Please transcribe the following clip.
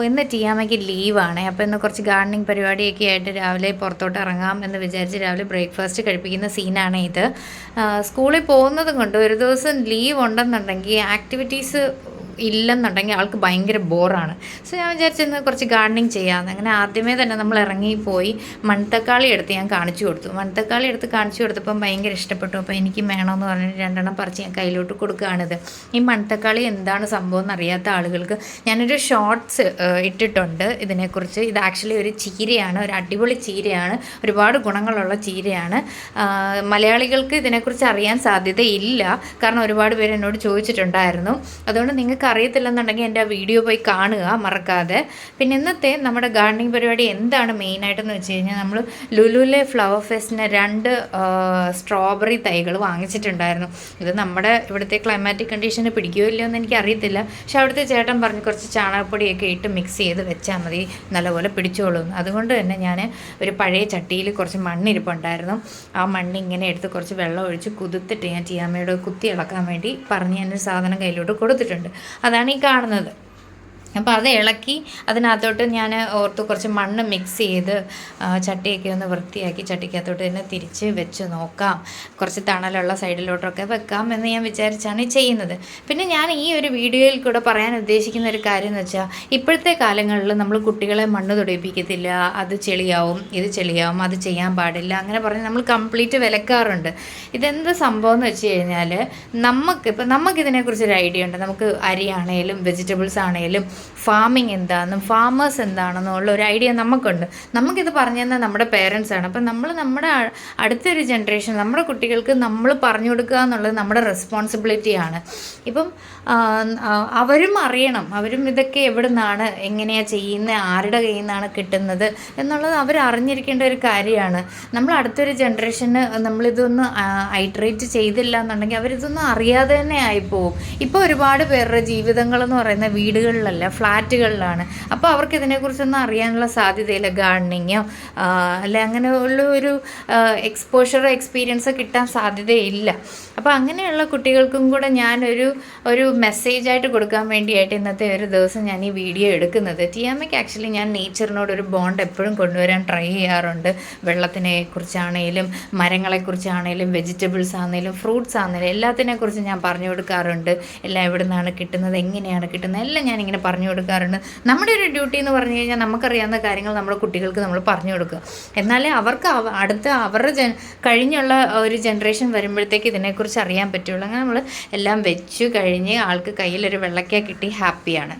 ഇന്ന് ടിയാമ്മയ്ക്ക് ലീവാണ്. അപ്പോൾ ഇന്ന് കുറച്ച് ഗാർഡനിങ് പരിപാടിയൊക്കെ ആയിട്ട് രാവിലെ പുറത്തോട്ട് ഇറങ്ങാം എന്ന് വിചാരിച്ച് രാവിലെ ബ്രേക്ക്ഫാസ്റ്റ് കഴിപ്പിക്കുന്ന സീനാണ് ഇത്. സ്കൂളിൽ പോകുന്നതും കൊണ്ട് ഒരു ദിവസം ലീവ് ഉണ്ടെന്നുണ്ടെങ്കിൽ ആക്ടിവിറ്റീസ് ഇല്ലെന്നുണ്ടെങ്കിൽ ആൾക്ക് ഭയങ്കര ബോറാണ്. സോ ഞാൻ വിചാരിച്ചിരുന്ന കുറച്ച് ഗാർഡനിങ് ചെയ്യാമെന്ന്. അങ്ങനെ ആദ്യമേ തന്നെ നമ്മൾ ഇറങ്ങിപ്പോയി മൺതക്കാളി എടുത്ത് ഞാൻ കാണിച്ചു കൊടുത്തു. മൺതക്കാളി എടുത്ത് കാണിച്ചു കൊടുത്തപ്പം ഭയങ്കര ഇഷ്ടപ്പെട്ടു. അപ്പോൾ എനിക്ക് വേണമെന്ന് പറഞ്ഞിട്ട് 2 എണ്ണം പറിച്ച് ഞാൻ കയ്യിലോട്ട് കൊടുക്കുകയാണിത്. ഈ മൺതക്കാളി എന്താണ് സംഭവം എന്നറിയാത്ത ആളുകൾക്ക് ഞാനൊരു ഷോർട്സ് ഇട്ടിട്ടുണ്ട് ഇതിനെക്കുറിച്ച്. ഇത് ആക്ച്വലി ഒരു ചീരയാണ്, ഒരു അടിപൊളി ചീരയാണ്, ഒരുപാട് ഗുണങ്ങളുള്ള ചീരയാണ്. മലയാളികൾക്ക് ഇതിനെക്കുറിച്ച് അറിയാൻ സാധ്യതയില്ല, കാരണം ഒരുപാട് പേര് എന്നോട് ചോദിച്ചിട്ടുണ്ടായിരുന്നു. അതുകൊണ്ട് നിങ്ങൾക്ക് അറിയത്തില്ലെന്നുണ്ടെങ്കിൽ എൻ്റെ ആ വീഡിയോ പോയി കാണുക മറക്കാതെ. പിന്നെ ഇന്നത്തെ നമ്മുടെ ഗാർഡനിങ് പരിപാടി എന്താണ് മെയിനായിട്ടെന്ന് വെച്ച് കഴിഞ്ഞാൽ, നമ്മൾ ലുലുവിലെ ഫ്ലവർ ഫെസ്റ്റിന് 2 സ്ട്രോബെറി തൈകൾ വാങ്ങിച്ചിട്ടുണ്ടായിരുന്നു. ഇത് നമ്മുടെ ഇവിടുത്തെ ക്ലൈമാറ്റിക് കണ്ടീഷന് പിടിക്കുകയോ ഇല്ലയോ എന്ന് എനിക്കറിയത്തില്ല. പക്ഷെ അവിടുത്തെ ചേട്ടൻ പറഞ്ഞ് കുറച്ച് ചാണകപ്പൊടിയൊക്കെ ഇട്ട് മിക്സ് ചെയ്ത് വെച്ചാൽ മതി, നല്ലപോലെ പിടിച്ചോളും. അതുകൊണ്ട് തന്നെ ഞാൻ ഒരു പഴയ ചട്ടിയിൽ കുറച്ച് മണ്ണിരിപ്പുണ്ടായിരുന്നു. ആ മണ്ണ് ഇങ്ങനെ എടുത്ത് കുറച്ച് വെള്ളം ഒഴിച്ച് കുതിർത്തിട്ട് ഞാൻ ടിയാമ്മയോട് കുത്തി ഇളക്കാൻ വേണ്ടി പറഞ്ഞ് ഞാനൊരു സാധനം കയ്യിലോട്ട് കൊടുത്തിട്ടുണ്ട്. അതാണ് ഈ കാണുന്നത്. അപ്പോൾ അത് ഇളക്കി അതിനകത്തോട്ട് ഞാൻ ഓർത്ത് കുറച്ച് മണ്ണ് മിക്സ് ചെയ്ത് ചട്ടിയൊക്കെ ഒന്ന് വൃത്തിയാക്കി ചട്ടിക്കകത്തോട്ട് തന്നെ തിരിച്ച് വെച്ച് നോക്കാം, കുറച്ച് തണലുള്ള സൈഡിലോട്ടൊക്കെ വെക്കാം എന്ന് ഞാൻ വിചാരിച്ചാണ് ചെയ്യുന്നത്. പിന്നെ ഞാൻ ഈ ഒരു വീഡിയോയിൽ കൂടെ പറയാൻ ഉദ്ദേശിക്കുന്ന ഒരു കാര്യം എന്ന് വെച്ചാൽ, ഇപ്പോഴത്തെ കാലങ്ങളിൽ നമ്മൾ കുട്ടികളെ മണ്ണ് തൊടിയിപ്പിക്കത്തില്ല, അത് ചെളിയാവും, ഇത് ചെളിയാവും, അത് ചെയ്യാൻ പാടില്ല, അങ്ങനെ പറഞ്ഞ് നമ്മൾ കംപ്ലീറ്റ് വിലക്കാറുണ്ട്. ഇതെന്ത് സംഭവം എന്ന് വെച്ച് കഴിഞ്ഞാൽ, നമുക്കിതിനെക്കുറിച്ചൊരു ഐഡിയ ഉണ്ട്. നമുക്ക് അരിയാണേലും വെജിറ്റബിൾസ് ആണേലും ഫാമിങ് എന്താണെന്നും ഫാമേഴ്സ് എന്താണെന്നും ഉള്ള ഒരു ഐഡിയ നമുക്കുണ്ട്. നമുക്കിത് പറഞ്ഞു തന്നാൽ നമ്മുടെ പേരൻസാണ്. അപ്പം നമ്മൾ നമ്മുടെ അടുത്തൊരു ജനറേഷൻ, നമ്മുടെ കുട്ടികൾക്ക് നമ്മൾ പറഞ്ഞു കൊടുക്കുക എന്നുള്ളത് നമ്മുടെ റെസ്പോൺസിബിലിറ്റിയാണ്. ഇപ്പം അവരും അറിയണം, അവരും ഇതൊക്കെ എവിടെ നിന്നാണ്, എങ്ങനെയാണ് ചെയ്യുന്നത്, ആരുടെ കയ്യിൽ നിന്നാണ് കിട്ടുന്നത് എന്നുള്ളത് അവർ അറിഞ്ഞിരിക്കേണ്ട ഒരു കാര്യമാണ്. നമ്മൾ അടുത്തൊരു ജനറേഷന് നമ്മളിതൊന്ന് ഐട്രേറ്റ് ചെയ്തില്ല എന്നുണ്ടെങ്കിൽ അവരിതൊന്നും അറിയാതെ തന്നെ ആയിപ്പോവും. ഇപ്പോൾ ഒരുപാട് പേരുടെ ജീവിതങ്ങളെന്ന് പറയുന്ന വീടുകളിലല്ല, ഫ്ലാറ്റുകളിലാണ്. അപ്പോൾ അവർക്ക് ഇതിനെക്കുറിച്ചൊന്നും അറിയാനുള്ള സാധ്യതയില്ല. ഗാർഡനിങ്ങോ അല്ലെ അങ്ങനെയുള്ള ഒരു എക്സ്പീരിയൻസ് കിട്ടാൻ സാധ്യതയില്ല. അപ്പോൾ അങ്ങനെയുള്ള കുട്ടികൾക്കും കൂടെ ഞാനൊരു മെസ്സേജായിട്ട് കൊടുക്കാൻ വേണ്ടിയായിട്ട് ഇന്നത്തെ ഒരു ദിവസം ഞാൻ ഈ വീഡിയോ എടുക്കുന്നത്. ടിയാമ്മയ്ക്ക് ആക്ച്വലി ഞാൻ നേച്ചറിനോടൊരു ബോണ്ട് എപ്പോഴും കൊണ്ടുവരാൻ ട്രൈ ചെയ്യാറുണ്ട്. വെള്ളത്തിനെ കുറിച്ചാണേലും മരങ്ങളെക്കുറിച്ചാണേലും വെജിറ്റബിൾസ് ആണെങ്കിലും ഫ്രൂട്ട്സ് ആണെങ്കിലും എല്ലാത്തിനെക്കുറിച്ച് ഞാൻ പറഞ്ഞു കൊടുക്കാറുണ്ട്. എല്ലാം എവിടെ നിന്നാണ് കിട്ടുന്നത്, എങ്ങനെയാണ് കിട്ടുന്നത്, എല്ലാം ഞാനിങ്ങനെ പറഞ്ഞു കൊടുക്കാറുണ്ട്. നമ്മുടെ ഒരു ഡ്യൂട്ടി എന്ന് പറഞ്ഞു കഴിഞ്ഞാൽ നമുക്കറിയാവുന്ന കാര്യങ്ങൾ നമ്മുടെ കുട്ടികൾക്ക് നമ്മൾ പറഞ്ഞു കൊടുക്കുക. എന്നാലേ അവർക്ക് അടുത്ത അവരുടെ കഴിഞ്ഞുള്ള ഒരു ജനറേഷൻ വരുമ്പോഴത്തേക്ക് ഇതിനെക്കുറിച്ച് അറിയാൻ പറ്റുള്ളൂ. അങ്ങനെ നമ്മൾ എല്ലാം വെച്ചു കഴിഞ്ഞ് ആൾക്ക് കയ്യിലൊരു വെള്ളക്ക കിട്ടി ഹാപ്പിയാണ്.